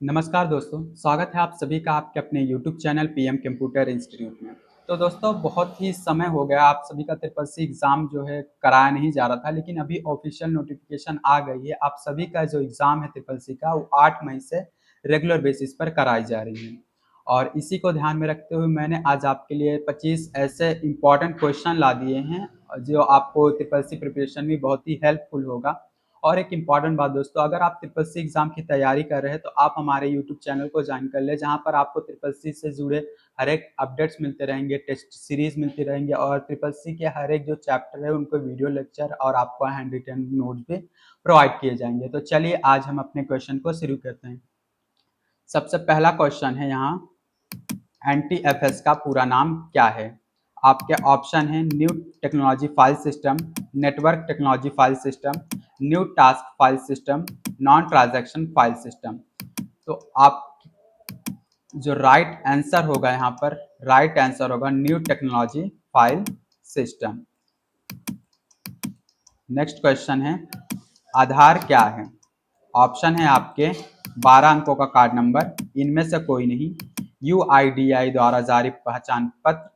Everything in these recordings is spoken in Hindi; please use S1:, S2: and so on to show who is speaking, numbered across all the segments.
S1: नमस्कार दोस्तों, स्वागत है आप सभी का आपके अपने YouTube channel PM computer institute में। तो दोस्तों बहुत ही समय हो गया आप सभी का ट्रिपल सी एग्ज़ाम जो है कराया नहीं जा रहा था, लेकिन अभी ऑफिशियल नोटिफिकेशन आ गई है। आप सभी का जो एग्ज़ाम है ट्रिपल सी का वो 8 मई से रेगुलर बेसिस पर कराई जा रही है। और इसी को ध्यान में रखते हुए मैंने आज आपके लिए 25 ऐसे इम्पोर्टेंट क्वेश्चन ला दिए हैं जो आपको ट्रिपल सी प्रिपरेशन में बहुत ही हेल्पफुल होगा। और एक इम्पॉर्टेंट बात दोस्तों, अगर आप ट्रिपल सी एग्ज़ाम की तैयारी कर रहे हैं तो आप हमारे यूट्यूब चैनल को ज्वाइन कर लें, जहाँ पर आपको ट्रिपल सी से जुड़े हर एक अपडेट्स मिलते रहेंगे, टेस्ट सीरीज मिलती रहेंगी और ट्रिपल सी के हर एक जो चैप्टर है उनको वीडियो लेक्चर और आपको हैंड रिटन नोट्स भी प्रोवाइड किए जाएंगे। तो चलिए आज हम अपने क्वेश्चन को शुरू करते हैं। सबसे पहला क्वेश्चन है यहाँ, NTFS का पूरा नाम क्या है? आपके ऑप्शन है new technology file system, network technology file system, new task file system, non transaction file system. तो आप जो राइट आंसर होगा यहाँ पर, राइट आंसर होगा new technology file system. Next question है, आधार क्या है? ऑप्शन है आपके 12 अंकों का कार्ड नंबर, इनमें से कोई नहीं, UIDAI द्वारा जारी पहचान पत्र,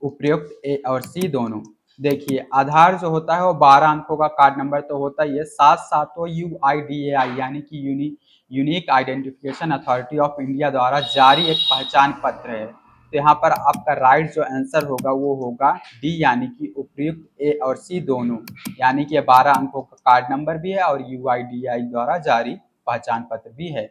S1: उपयुक्त ए और सी दोनों। देखिए आधार जो होता है वो 12 अंकों का कार्ड नंबर तो होता ही है, साथ साथ वो UIDAI यानी कि unique identification authority of India द्वारा जारी एक पहचान पत्र है। तो यहाँ पर आपका राइट जो आंसर होगा वो होगा डी, यानी कि उपयुक्त ए और सी दोनों, यानी कि 12 अंकों का कार्ड नंबर भी है और UIDAI द्वारा जारी पहचान पत्र भी है।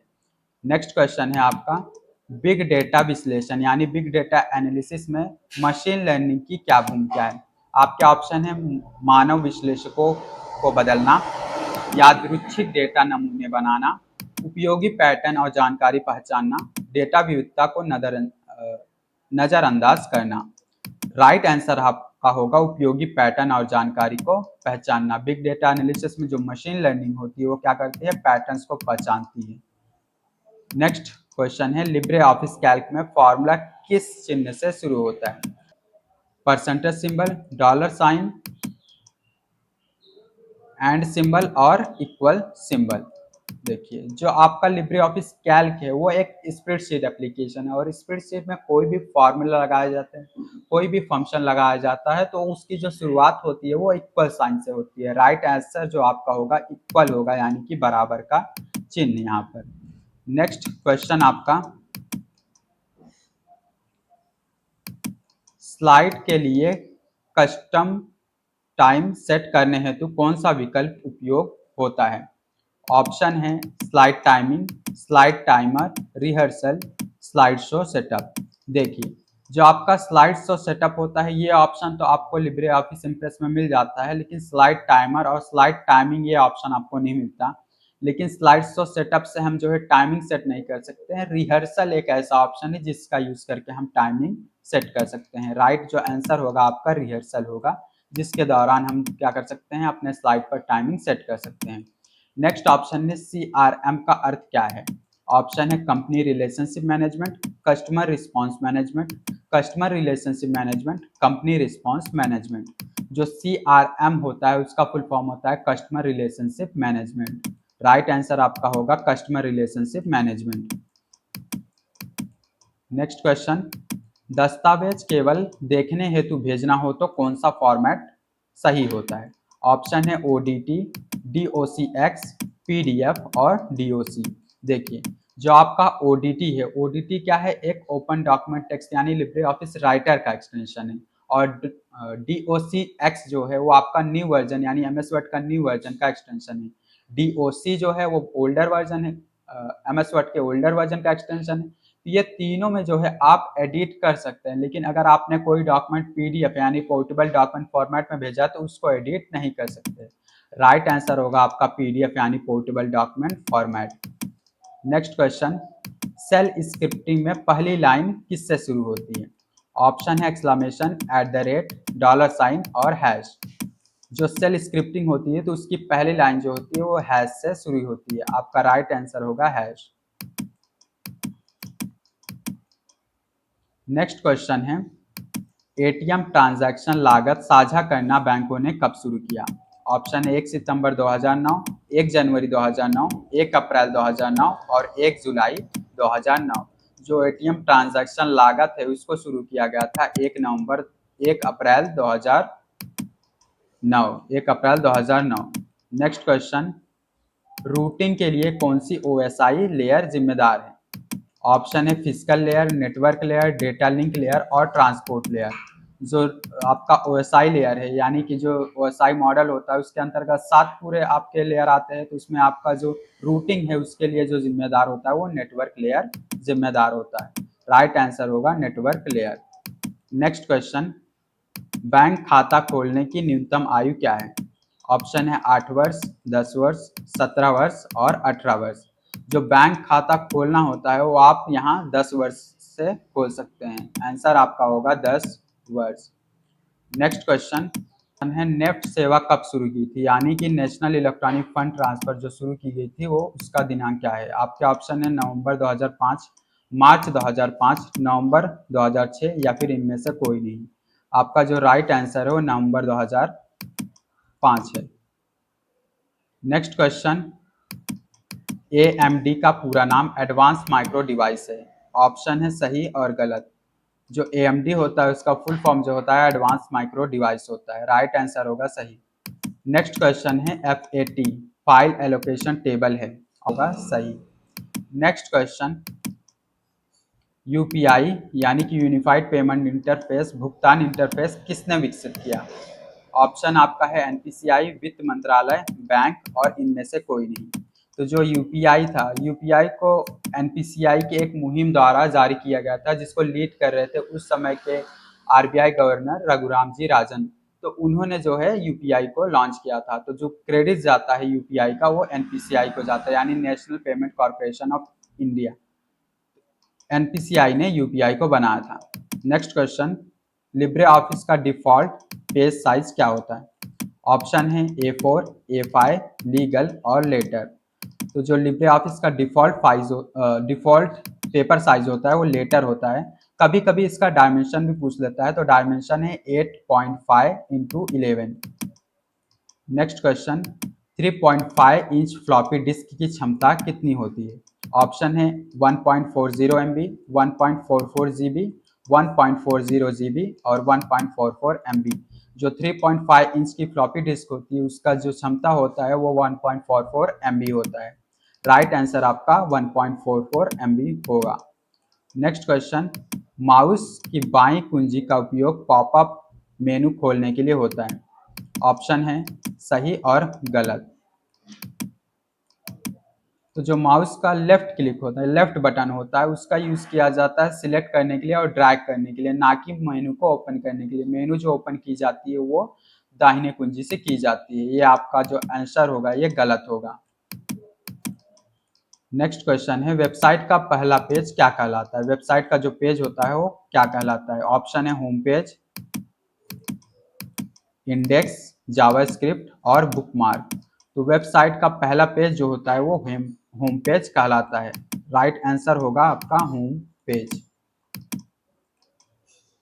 S1: नेक्स्ट क्वेश्चन है आपका, बिग डेटा विश्लेषण यानी बिग डेटा एनालिसिस में मशीन लर्निंग की क्या भूमिका है? आपके ऑप्शन है मानव विश्लेषकों को बदलना, यादृच्छिक डेटा नमूने बनाना, उपयोगी पैटर्न और जानकारी पहचानना, डेटा विविधता को नजरअंदाज करना। राइट आंसर आपका होगा उपयोगी पैटर्न और जानकारी को पहचानना। बिग डेटा एनालिसिस में जो मशीन लर्निंग होती है वो क्या करती है, पैटर्न्स को पहचानती है। नेक्स्ट क्वेश्चन है, लिब्रे ऑफिस कैल्क में फॉर्मूला किस चिन्ह से शुरू होता है? Percentage symbol, dollar sign, and symbol और इक्वल सिंबल। देखिए जो आपका लिब्रे ऑफिस कैल्क है वो एक स्प्रेडशीट एप्लीकेशन है और स्प्रेडशीट में कोई भी फॉर्मूला लगाया जाता है, कोई भी फंक्शन लगाया जाता है तो उसकी जो शुरुआत होती है वो इक्वल साइन से होती है। राइट आंसर जो आपका होगा इक्वल होगा, यानी कि बराबर का चिन्ह यहाँ पर। नेक्स्ट क्वेश्चन आपका, स्लाइड के लिए कस्टम टाइम सेट करने हेतु कौन सा विकल्प उपयोग होता है? ऑप्शन है slide timing, slide timer, rehearsal, slide show setup. देखिए जो आपका स्लाइड शो सेटअप होता है ये ऑप्शन तो आपको लिब्रे ऑफिस इम्प्रेस में मिल जाता है, लेकिन स्लाइड टाइमर और स्लाइड टाइमिंग ये ऑप्शन आपको नहीं मिलता। लेकिन स्लाइड शो सेटअप से हम जो है टाइमिंग सेट नहीं कर सकते हैं। रिहर्सल एक ऐसा ऑप्शन है जिसका यूज करके हम टाइमिंग सेट कर सकते हैं। राइट जो आंसर होगा आपका रिहर्सल होगा, जिसके दौरान हम क्या कर सकते हैं, अपने स्लाइड पर टाइमिंग सेट कर सकते हैं। नेक्स्ट ऑप्शन में CRM का अर्थ क्या है? ऑप्शन है company relationship management, customer response management, customer relationship management, company response management. जो CRM होता है उसका फुल फॉर्म होता है customer relationship management. Right answer आपका होगा customer relationship management. Next question, दस्तावेज केवल देखने हेतु भेजना हो तो कौन सा फॉर्मेट सही होता है? ऑप्शन है ODT, DOCX, PDF और DOC। देखिए जो आपका ODT है, ODT क्या है, एक ओपन डॉक्यूमेंट टेक्स्ट यानी लिब्रे ऑफिस राइटर का एक्सटेंशन है। और DOCX जो है वो आपका न्यू वर्जन यानी MS वर्ड का न्यू वर्जन का एक्सटेंशन है। DOC जो है वो ओल्डर वर्जन है, MS वर्ड के ओल्डर वर्जन का एक्सटेंशन है। ये तीनों में जो है आप एडिट कर सकते हैं, लेकिन अगर आपने कोई डॉक्यूमेंट PDF यानी पोर्टेबल डॉक्यूमेंट फॉर्मेट में भेजा तो उसको एडिट नहीं कर सकते। राइट आंसर होगा आपका PDF यानी portable document format. Next question, shell scripting में पहली लाइन किससे शुरू होती है? ऑप्शन है exclamation, at the rate, dollar sign और हैश। जो सेल स्क्रिप्टिंग होती है तो उसकी पहली लाइन जो होती है वो हैश से शुरू होती है। आपका राइट आंसर होगा हैश। नेक्स्ट क्वेश्चन है, ATM ट्रांजैक्शन लागत साझा करना बैंकों ने कब शुरू किया? ऑप्शन है 1 सितंबर 2009, 1 जनवरी 2009, 1 अप्रैल 2009 और 1 जुलाई 2009। जो एटीएम ट्रांजैक्शन लागत है उसको शुरू किया गया था 1 अप्रैल 2009। 1 अप्रैल 2009। नेक्स्ट क्वेश्चन, रूटिंग के लिए कौन सी ओएसआई लेयर जिम्मेदार है? ऑप्शन है physical layer, network layer, data link layer और ट्रांसपोर्ट लेयर। जो आपका ओएसआई लेयर है, यानी कि जो ओएसआई मॉडल होता है उसके अंतर्गत 7 पूरे आपके लेयर आते हैं, तो उसमें आपका जो रूटिंग है उसके लिए जो जिम्मेदार होता है वो नेटवर्क लेयर जिम्मेदार होता है। राइट आंसर होगा network layer. Next question, bank खाता खोलने की न्यूनतम आयु क्या है? ऑप्शन है 8 वर्ष, 10 वर्ष, 17 वर्ष और 18 वर्ष। जो बैंक खाता खोलना होता है वो आप यहाँ 10 वर्ष से खोल सकते हैं। आंसर आपका होगा 10 वर्ष। नेक्स्ट क्वेश्चन है, नेफ्ट सेवा कब शुरू की थी? यानी कि नेशनल इलेक्ट्रॉनिक फंड ट्रांसफर जो शुरू की गई थी वो उसका दिनांक क्या है? आपके ऑप्शन है नवंबर 2005, मार्च 2005, नवंबर 2006 या फिर इनमें से कोई नहीं। आपका जो राइट आंसर है वो नवंबर 2005 है। नेक्स्ट क्वेश्चन, AMD का पूरा नाम एडवांस माइक्रो डिवाइस है। ऑप्शन है सही और गलत। जो AMD होता है उसका फुल फॉर्म जो होता है एडवांस माइक्रो डिवाइस होता है। राइट आंसर होगा सही। नेक्स्ट क्वेश्चन है, FAT फाइल एलोकेशन टेबल है, होगा सही। नेक्स्ट क्वेश्चन, UPI यानी कि यूनिफाइड पेमेंट इंटरफेस भुगतान इंटरफेस किसने विकसित किया? ऑप्शन आपका है NPCI, वित्त मंत्रालय, बैंक और इनमें से कोई नहीं। तो जो UPI था, UPI को NPCI की एक मुहिम द्वारा जारी किया गया था, जिसको लीड कर रहे थे उस समय के RBI गवर्नर रघुराम जी राजन। तो उन्होंने जो है UPI को लॉन्च किया था। तो जो क्रेडिट जाता है UPI का वो NPCI को जाता है, यानी national payment corporation of India. NPCI ने UPI को बनाया था। नेक्स्ट क्वेश्चन, लिब्रे ऑफिस का डिफॉल्ट पेज साइज क्या होता है? ऑप्शन है A4, A5, लीगल और लेटर। तो जो लिब्रे ऑफिस का डिफॉल्ट पेपर साइज होता है वो लेटर होता है। कभी कभी इसका डायमेंशन भी पूछ लेता है, तो डायमेंशन है 8.5 into 11। Next question, 3.5 inch floppy disk की क्षमता कितनी होती है? ऑप्शन है 1.40 MB, 1.44 GB, 1.40 GB और 1.44 MB। जो 3.5 इंच की फ्लॉपी डिस्क होती है उसका जो क्षमता होता है वो 1.44 MB होता है। राइट आंसर आपका 1.44 MB होगा। नेक्स्ट क्वेश्चन, माउस की बाईं कुंजी का उपयोग पॉपअप मेनू खोलने के लिए होता है। ऑप्शन है सही और गलत। तो जो माउस का लेफ्ट क्लिक होता है, लेफ्ट बटन होता है, उसका यूज किया जाता है सिलेक्ट करने के लिए और ड्रैग करने के लिए, ना कि मेनू को ओपन करने के लिए। मेनू जो ओपन की जाती है वो दाहिने कुंजी से की जाती है। ये आपका जो आंसर होगा ये गलत होगा। नेक्स्ट क्वेश्चन है, वेबसाइट का पहला पेज क्या कहलाता है? वेबसाइट का जो पेज होता है वो क्या कहलाता है? ऑप्शन है होम पेज, इंडेक्स, जावास्क्रिप्ट और बुकमार्क। तो वेबसाइट का पहला पेज जो होता है वो होम पेज कहलाता है। राइट आंसर होगा आपका होम पेज।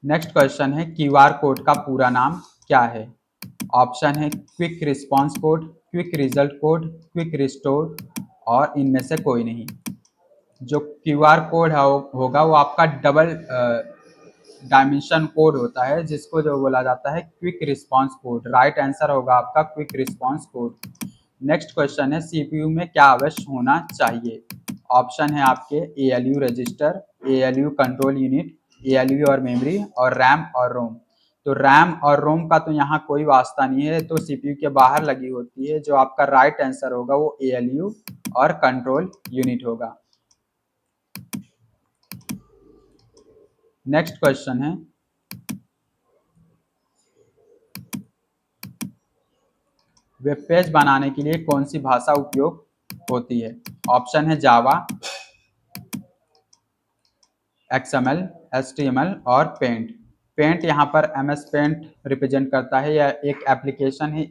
S1: नेक्स्ट क्वेश्चन है, क्यूआर कोड का पूरा नाम क्या है? ऑप्शन है quick response code, quick result code, quick restore और इनमें से कोई नहीं। जो क्यूआर कोड होगा वो आपका डबल डायमेंशन कोड होता है, जिसको जो बोला जाता है quick response code. Right answer होगा आपका quick response code. Next question है, सीपीयू में क्या अवश्य होना चाहिए? ऑप्शन है आपके ALU register, ALU control unit, ALU और मेमोरी और रैम और रोम। तो रैम और रोम का तो यहाँ कोई वास्ता नहीं है, तो सीपीयू के बाहर लगी होती है। जो आपका राइट आंसर होगा वो ALU और कंट्रोल यूनिट होगा। नेक्स्ट क्वेश्चन है, वेब पेज बनाने के लिए कौन सी भाषा उपयोग होती है? ऑप्शन है जावा, XML, HTML और पेंट। पेंट यहाँ पर MS पेंट रिप्रेजेंट करता है। यह एक एप्लीकेशन है,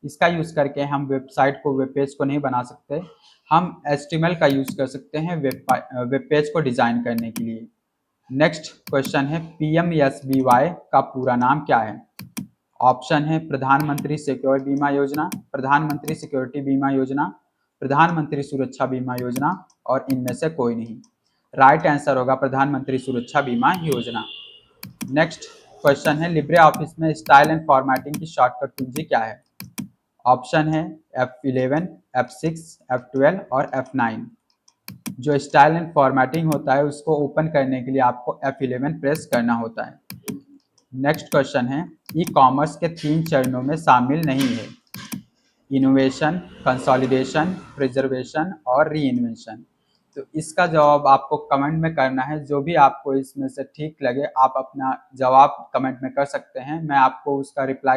S1: इसका यूज करके हम वेबसाइट को, वेब पेज को नहीं बना सकते। हम HTML का यूज कर सकते हैं वेब पेज को डिजाइन करने के लिए। नेक्स्ट क्वेश्चन है, PMSBY का पूरा नाम क्या है? ऑप्शन है प्रधानमंत्री सिक्योरिटी बीमा योजना, प्रधानमंत्री सिक्योरिटी बीमा योजना, प्रधानमंत्री सुरक्षा बीमा योजना और इनमें से कोई नहीं। राइट आंसर होगा प्रधानमंत्री सुरक्षा बीमा योजना। नेक्स्ट क्वेश्चन है, लिब्रे ऑफिस में स्टाइल एंड फॉर्मेटिंग की शॉर्टकट कुंजी क्या है? ऑप्शन है F11, F6, F12 और F9। जो स्टाइल एंड फॉर्मेटिंग होता है उसको ओपन करने के लिए आपको F11 प्रेस करना होता है। नेक्स्ट क्वेश्चन है, ई कॉमर्स के 3 चरणों में शामिल नहीं है? इनोवेशन, कंसोलिडेशन, प्रिजर्वेशन और री इन्वेंशन। तो इसका जवाब आपको कमेंट में करना है। जो भी आपको इसमें से ठीक लगे आप अपना जवाब कमेंट में कर सकते हैं, मैं आपको उसका रिप्लाई